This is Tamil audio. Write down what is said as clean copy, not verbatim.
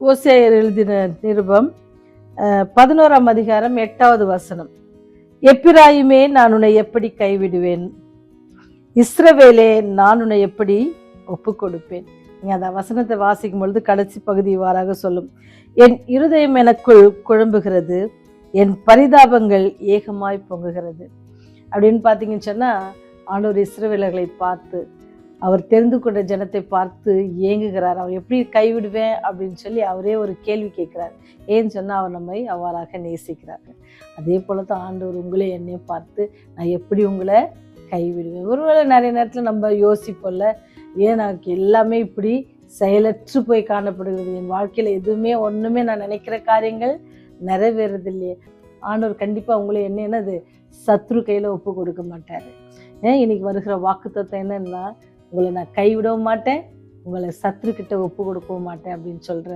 ஓசியாயர் எழுதின நிருபம் 11ஆம் அதிகாரம் 8வது வசனம். எப்பிராயிமே, நான் உன்னை எப்படி கைவிடுவேன்? இஸ்ரவேலே, நான் உன்னை எப்படி ஒப்பு கொடுப்பேன்? நீங்க அந்த வசனத்தை வாசிக்கும் பொழுது கடைசி பகுதி இவ்வாறாக சொல்லும்: என் இருதயம் எனக்குள் குழம்புகிறது, என் பரிதாபங்கள் ஏகமாய் பொங்குகிறது. அப்படின்னு பார்த்தீங்கன்னு சொன்னா, ஆண்டவர் இஸ்ரவேலர்களை பார்த்து, அவர் தெரிந்து கொண்ட ஜனத்தை பார்த்து ஏங்குகிறார். அவர் எப்படி கைவிடுவேன் அப்படின்னு சொல்லி அவரே ஒரு கேள்வி கேட்கிறார். ஏன்னு சொன்னால் அவர் நம்மை அவ்வாறாக நேசிக்கிறார். அதே போல தான் ஆண்டவர் உங்களே என்னையும் பார்த்து, நான் எப்படி உங்களை கைவிடுவேன். ஒருவேளை நிறைய நேரத்தில் நம்ம யோசிப்போம்ல, ஏன் எனக்கு எல்லாமே இப்படி செயலற்று போய் காணப்படுகிறது, என் வாழ்க்கையில் எதுவுமே ஒன்றுமே நான் நினைக்கிற காரியங்கள் நிறைவேறதில்லையே. ஆண்டவர் கண்டிப்பாக உங்களை என்னது சத்ரு கையில் ஒப்பு கொடுக்க மாட்டார். இன்னைக்கு வருகிற வாக்குத்தத்தம் என்னன்னா, உங்களை நான் கைவிடவும் மாட்டேன், உங்களை சத்ருக்கிட்ட ஒப்பு கொடுக்கவும் மாட்டேன் அப்படின்னு சொல்கிற